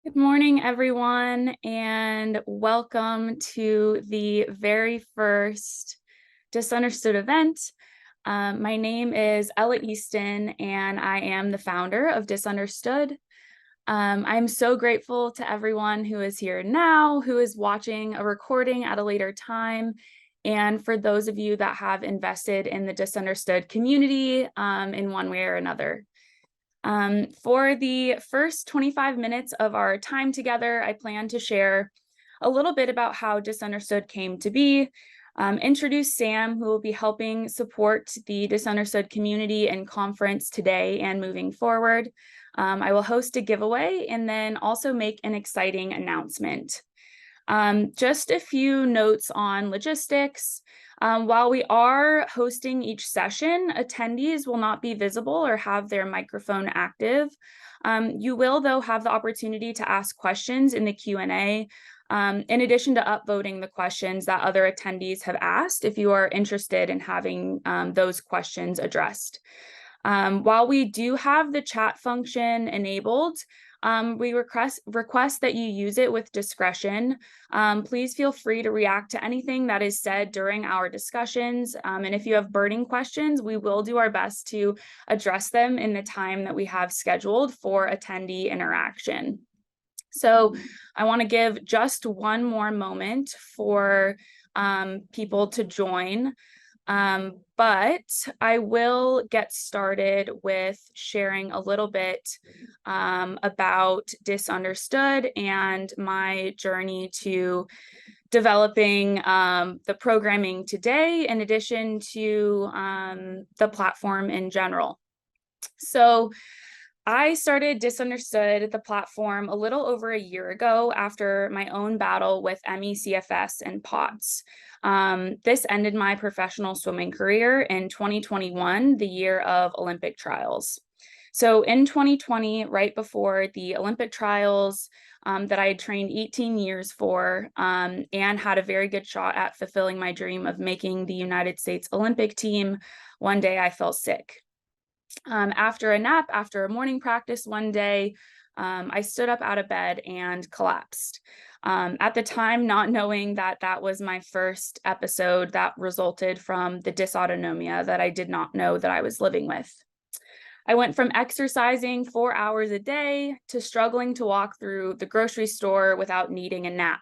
Good morning, everyone, and welcome to the very first Dysunderstood event. My name is Eastin, and I am the founder of Dysunderstood. I'm so grateful to everyone who is here now, who is watching a recording at a later time, and for those of you that have invested in the Dysunderstood community in one way or another. For the first 25 minutes of our time together, I plan to share a little bit about how Dysunderstood came to be, introduce Sam, who will be helping support the Dysunderstood community and conference today and moving forward. I will host a giveaway and then also make an exciting announcement. Just a few notes on logistics. While we are hosting each session, attendees will not be visible or have their microphone active. You will, though, have the opportunity to ask questions in the Q&A, in addition to upvoting the questions that other attendees have asked if you are interested in having those questions addressed. While we do have the chat function enabled, we request that you use it with discretion. Please feel free to react to anything that is said during our discussions. And if you have burning questions, we will do our best to address them in the time that we have scheduled for attendee interaction. So I want to give just one more moment for people to join. But I will get started with sharing a little bit about Dysunderstood and my journey to developing the programming today, in addition to the platform in general. So I started Dysunderstood, the platform, a little over a year ago after my own battle with ME/CFS and POTS. This ended my professional swimming career in 2021, the year of Olympic trials. So in 2020, right before the Olympic trials that I had trained 18 years for and had a very good shot at fulfilling my dream of making the United States Olympic team, one day I fell sick. After a nap, after a morning practice one day, I stood up out of bed and collapsed. At the time, not knowing that that was my first episode that resulted from the dysautonomia that I did not know that I was living with. I went from exercising 4 hours a day to struggling to walk through the grocery store without needing a nap.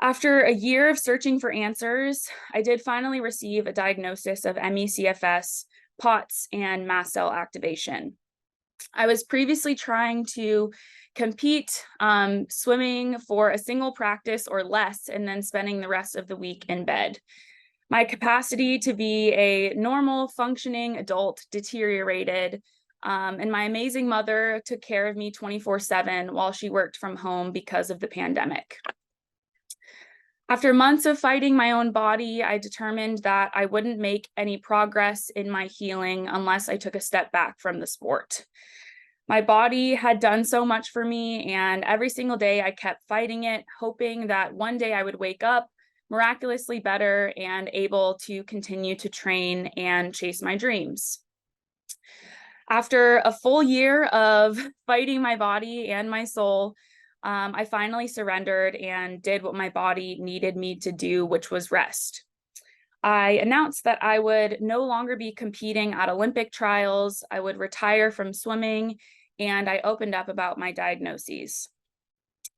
After a year of searching for answers, I did finally receive a diagnosis of ME/CFS, POTS, and mast cell activation. I was previously trying to compete swimming for a single practice or less and then spending the rest of the week in bed. My capacity to be a normal functioning adult deteriorated, and my amazing mother took care of me 24/7 while she worked from home because of the pandemic. After months of fighting my own body, I determined that I wouldn't make any progress in my healing unless I took a step back from the sport. My body had done so much for me, and every single day I kept fighting it, hoping that one day I would wake up miraculously better and able to continue to train and chase my dreams. After a full year of fighting my body and my soul, I finally surrendered and did what my body needed me to do, which was rest. I announced that I would no longer be competing at Olympic trials, I would retire from swimming, and I opened up about my diagnoses.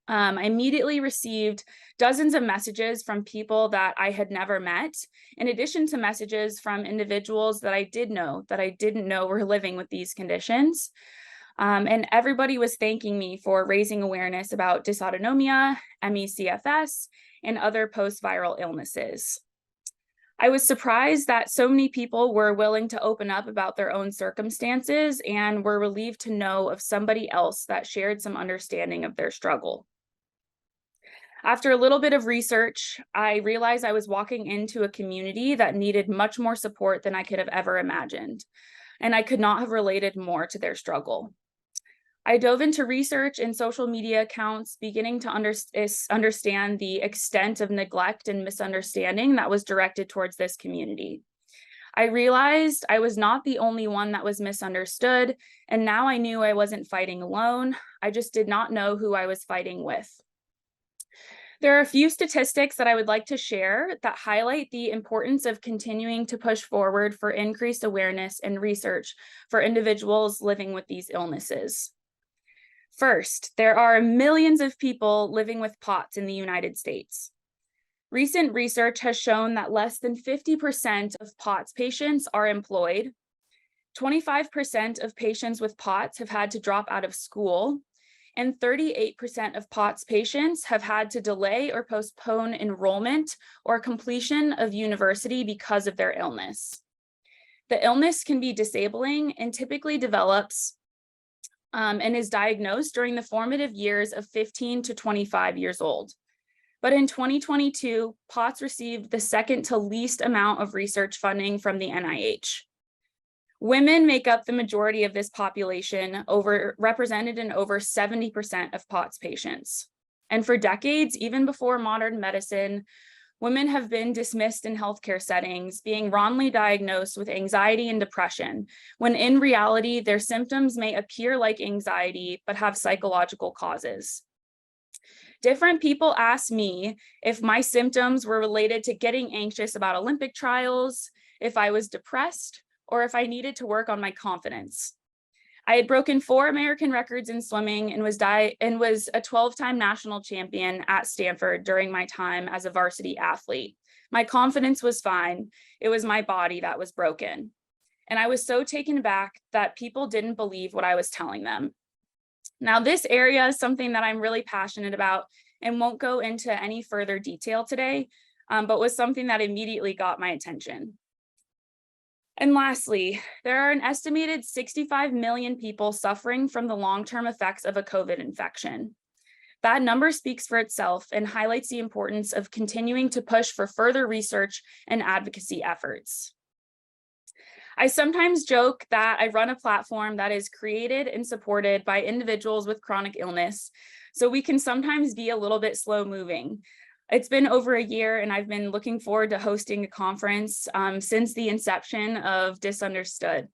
I immediately received dozens of messages from people that I had never met, in addition to messages from individuals that I didn't know were living with these conditions. And everybody was thanking me for raising awareness about dysautonomia, ME/CFS, and other post-viral illnesses. I was surprised that so many people were willing to open up about their own circumstances and were relieved to know of somebody else that shared some understanding of their struggle. After a little bit of research, I realized I was walking into a community that needed much more support than I could have ever imagined, and I could not have related more to their struggle. I dove into research and social media accounts, beginning to understand the extent of neglect and misunderstanding that was directed towards this community. I realized I was not the only one that was misunderstood, and now I knew I wasn't fighting alone. I just did not know who I was fighting with. There are a few statistics that I would like to share that highlight the importance of continuing to push forward for increased awareness and research for individuals living with these illnesses. First, there are millions of people living with POTS in the United States. Recent research has shown that less than 50% of POTS patients are employed. 25% of patients with POTS have had to drop out of school, and 38% of POTS patients have had to delay or postpone enrollment or completion of university because of their illness. The illness can be disabling and typically develops and is diagnosed during the formative years of 15 to 25 years old. But in 2022, POTS received the second to least amount of research funding from the NIH. Women make up the majority of this population, represented in over 70% of POTS patients. And for decades, even before modern medicine, women have been dismissed in healthcare settings, being wrongly diagnosed with anxiety and depression, when in reality, their symptoms may appear like anxiety, but have psychological causes. Different people ask me if my symptoms were related to getting anxious about Olympic trials, if I was depressed, or if I needed to work on my confidence. I had broken 4 American records in swimming and was a 12-time national champion at Stanford during my time as a varsity athlete. My confidence was fine. It was my body that was broken. And I was so taken aback that people didn't believe what I was telling them. Now, this area is something that I'm really passionate about and won't go into any further detail today, but was something that immediately got my attention. And lastly, there are an estimated 65 million people suffering from the long-term effects of a COVID infection. That number speaks for itself and highlights the importance of continuing to push for further research and advocacy efforts. I sometimes joke that I run a platform that is created and supported by individuals with chronic illness, so we can sometimes be a little bit slow moving. It's been over a year and I've been looking forward to hosting a conference since the inception of Dysunderstood.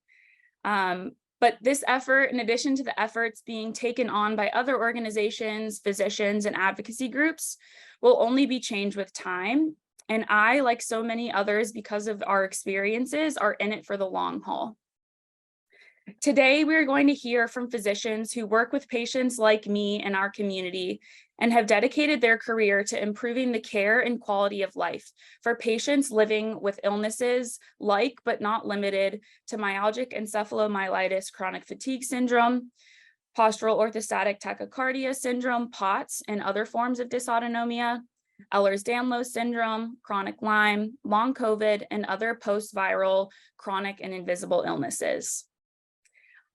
But this effort, in addition to the efforts being taken on by other organizations, physicians, and advocacy groups, will only be changed with time. And I, like so many others, because of our experiences, are in it for the long haul. Today, we're going to hear from physicians who work with patients like me in our community and have dedicated their career to improving the care and quality of life for patients living with illnesses like, but not limited to, myalgic encephalomyelitis chronic fatigue syndrome, postural orthostatic tachycardia syndrome, POTS, and other forms of dysautonomia, Ehlers-Danlos syndrome, chronic Lyme, long COVID, and other post-viral chronic and invisible illnesses.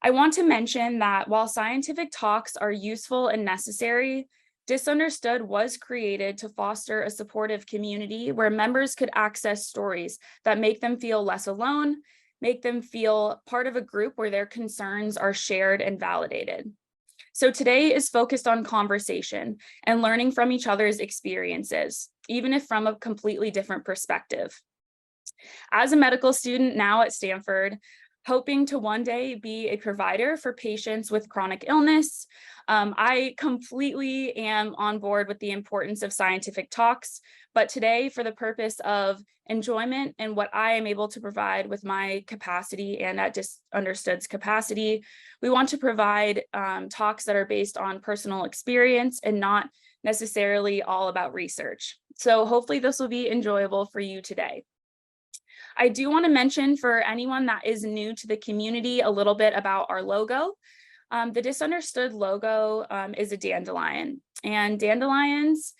I want to mention that while scientific talks are useful and necessary, Dysunderstood was created to foster a supportive community where members could access stories that make them feel less alone, make them feel part of a group where their concerns are shared and validated. So today is focused on conversation and learning from each other's experiences, even if from a completely different perspective. As a medical student now at Stanford, hoping to one day be a provider for patients with chronic illness, I completely am on board with the importance of scientific talks, but today, for the purpose of enjoyment and what I am able to provide with my capacity and at Dysunderstood's capacity, we want to provide talks that are based on personal experience and not necessarily all about research. So hopefully this will be enjoyable for you today. I do want to mention for anyone that is new to the community a little bit about our logo. The Dysunderstood logo is a dandelion, and dandelions,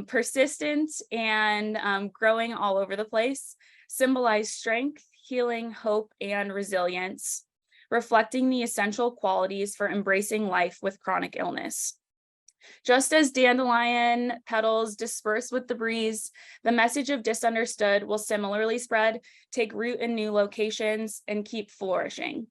persistent and growing all over the place, symbolize strength, healing, hope, and resilience, reflecting the essential qualities for embracing life with chronic illness. Just as dandelion petals disperse with the breeze, the message of Dysunderstood will similarly spread, take root in new locations, and keep flourishing.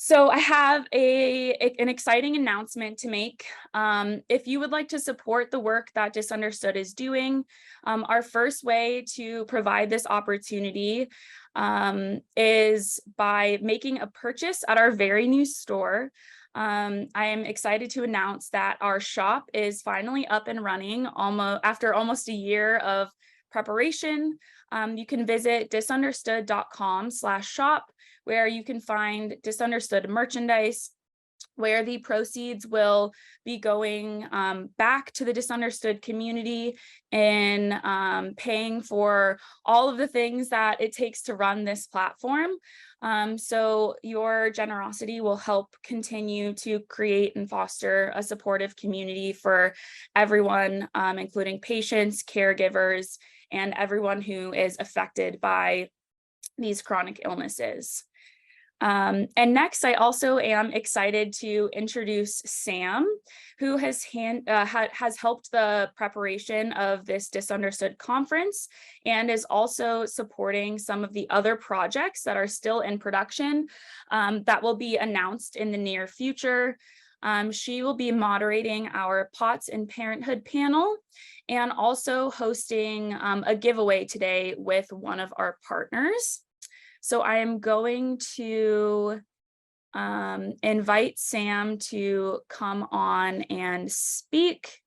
So I have an exciting announcement to make. If you would like to support the work that Dysunderstood is doing, our first way to provide this opportunity is by making a purchase at our very new store. I am excited to announce that our shop is finally up and running after almost a year of preparation. You can visit dysunderstood.com/shop, where you can find Dysunderstood merchandise, where the proceeds will be going back to the Dysunderstood community and paying for all of the things that it takes to run this platform. So your generosity will help continue to create and foster a supportive community for everyone, including patients, caregivers, and everyone who is affected by these chronic illnesses. And next, I also am excited to introduce Sam, who has helped the preparation of this Dysunderstood conference and is also supporting some of the other projects that are still in production that will be announced in the near future. She will be moderating our POTS and Parenthood panel and also hosting a giveaway today with one of our partners. So I am going to invite Sam to come on and speak.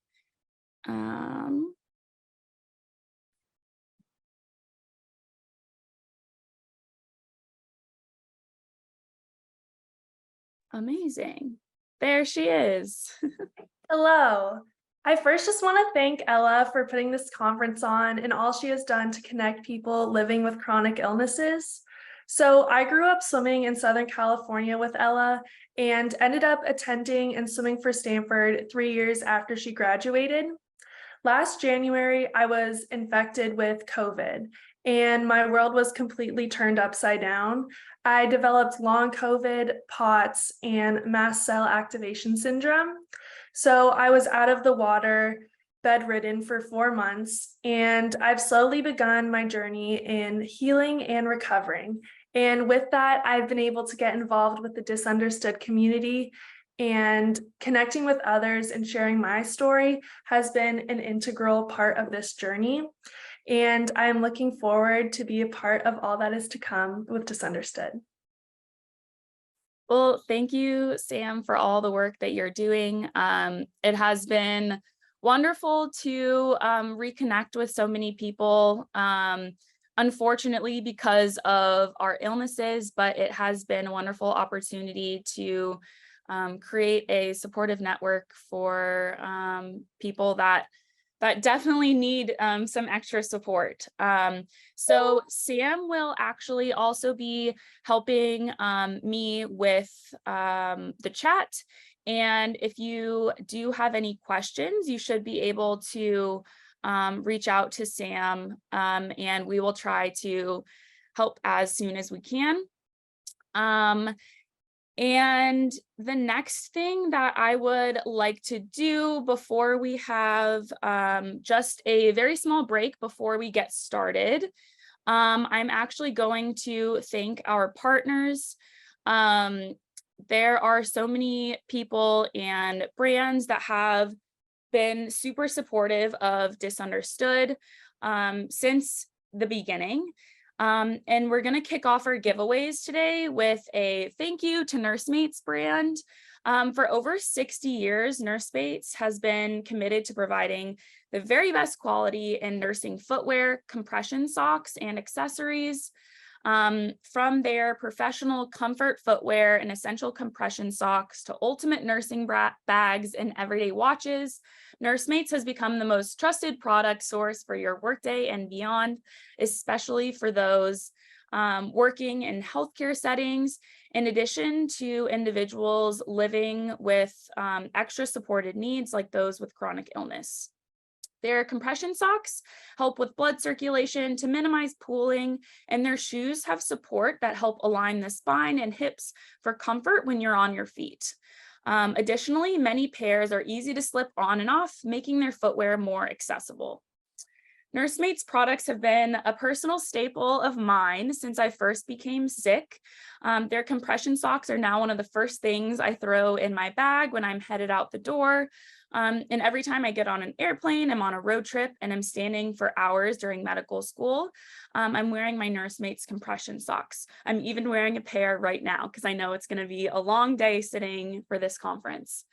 Amazing. There she is. Hello. I first just want to thank Ella for putting this conference on and all she has done to connect people living with chronic illnesses. So I grew up swimming in Southern California with Ella and ended up attending and swimming for Stanford 3 years after she graduated. Last January, I was infected with COVID and my world was completely turned upside down. I developed long COVID, POTS, and mast cell activation syndrome. So I was out of the water, bedridden for 4 months, and I've slowly begun my journey in healing and recovering. And with that, I've been able to get involved with the Dysunderstood community, and connecting with others and sharing my story has been an integral part of this journey. And I am looking forward to be a part of all that is to come with Dysunderstood. Well, thank you, Sam, for all the work that you're doing. It has been wonderful to reconnect with so many people, unfortunately, because of our illnesses, but it has been a wonderful opportunity to create a supportive network for people that definitely need some extra support. So Sam will actually also be helping me with the chat. And if you do have any questions, you should be able to reach out to Sam and we will try to help as soon as we can. And the next thing that I would like to do before we have just a very small break before we get started, I'm actually going to thank our partners. There are so many people and brands that have been super supportive of Dysunderstood since the beginning. And we're going to kick off our giveaways today with a thank you to Nursemates brand. For over 60 years, Nursemates has been committed to providing the very best quality in nursing footwear, compression socks, and accessories. From their professional comfort footwear and essential compression socks to ultimate nursing bags and everyday watches, Nursemates has become the most trusted product source for your workday and beyond, especially for those working in healthcare settings, in addition to individuals living with extra supported needs like those with chronic illness. Their compression socks help with blood circulation to minimize pooling, and their shoes have support that help align the spine and hips for comfort when you're on your feet. Additionally, many pairs are easy to slip on and off, making their footwear more accessible. Nursemaid's products have been a personal staple of mine since I first became sick. Their compression socks are now one of the first things I throw in my bag when I'm headed out the door. And every time I get on an airplane, I'm on a road trip and I'm standing for hours during medical school, I'm wearing my Nursemaid's compression socks. I'm even wearing a pair right now because I know it's going to be a long day sitting for this conference.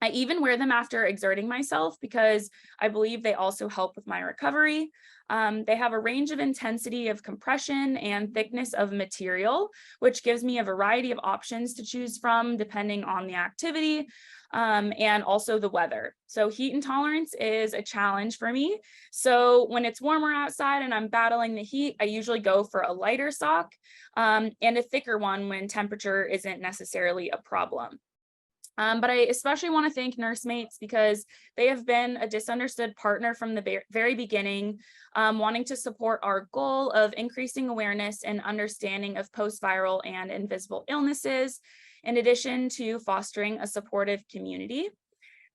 I even wear them after exerting myself because I believe they also help with my recovery. They have a range of intensity of compression and thickness of material, which gives me a variety of options to choose from depending on the activity and also the weather. So heat intolerance is a challenge for me. So when it's warmer outside and I'm battling the heat, I usually go for a lighter sock and a thicker one when temperature isn't necessarily a problem. But I especially want to thank Nursemates because they have been a Dysunderstood partner from the very beginning, wanting to support our goal of increasing awareness and understanding of post-viral and invisible illnesses, in addition to fostering a supportive community.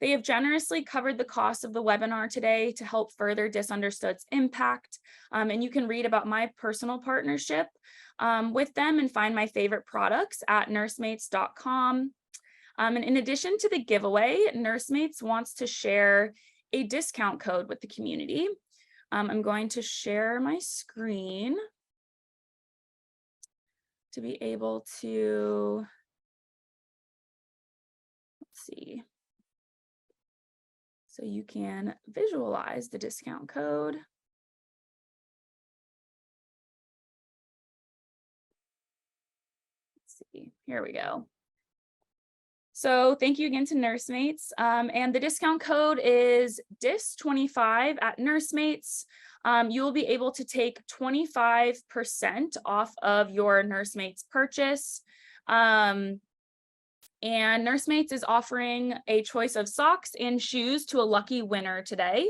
They have generously covered the cost of the webinar today to help further Dysunderstood's impact. And you can read about my personal partnership with them and find my favorite products at nursemates.com. And in addition to the giveaway, Nursemates wants to share a discount code with the community. I'm going to share my screen to be able to, let's see. So you can visualize the discount code. Let's see, here we go. So thank you again to Nursemates. And the discount code is DIS25 at Nursemates. You will be able to take 25% off of your Nursemates purchase. And Nursemates is offering a choice of socks and shoes to a lucky winner today.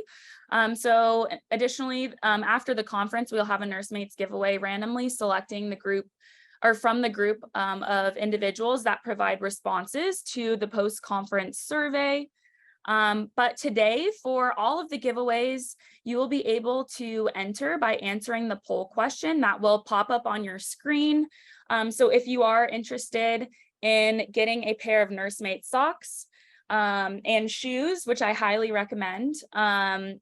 So additionally, after the conference, we'll have a Nursemates giveaway randomly selecting the group or from the group of individuals that provide responses to the post-conference survey. But today, for all of the giveaways, you will be able to enter by answering the poll question that will pop up on your screen. So if you are interested in getting a pair of Nursemaid socks and shoes, which I highly recommend,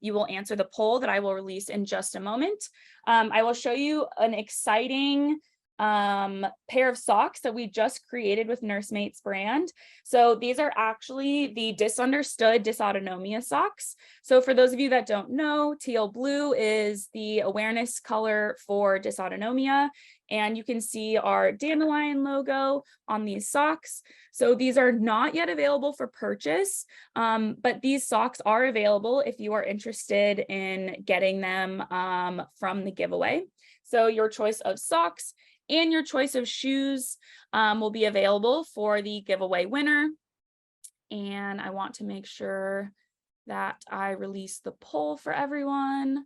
you will answer the poll that I will release in just a moment. I will show you an exciting pair of socks that we just created with Nursemates brand. So these are actually the Dysunderstood dysautonomia socks. So for those of you that don't know, teal blue is the awareness color for dysautonomia. And you can see our dandelion logo on these socks. So these are not yet available for purchase, but these socks are available if you are interested in getting them from the giveaway. So your choice of socks and your choice of shoes will be available for the giveaway winner. And I want to make sure that I release the poll for everyone.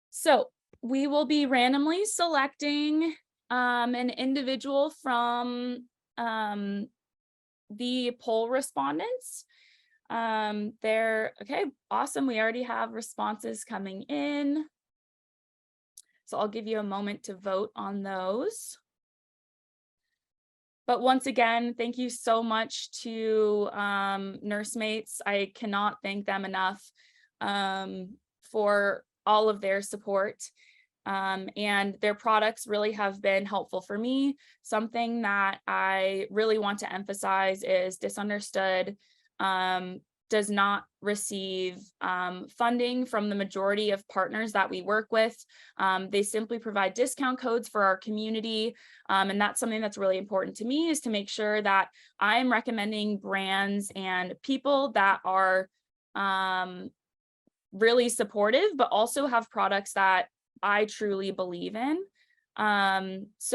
So we will be randomly selecting an individual from the poll respondents. Okay, awesome. We already have responses coming in. So I'll give you a moment to vote on those. But once again, thank you so much to Nursemates. I cannot thank them enough for all of their support. And their products really have been helpful for me. Something that I really want to emphasize is Dysunderstood does not receive funding from the majority of partners that we work with. They simply provide discount codes for our community. And that's something that's really important to me, is to make sure that I'm recommending brands and people that are really supportive, but also have products that I truly believe in. So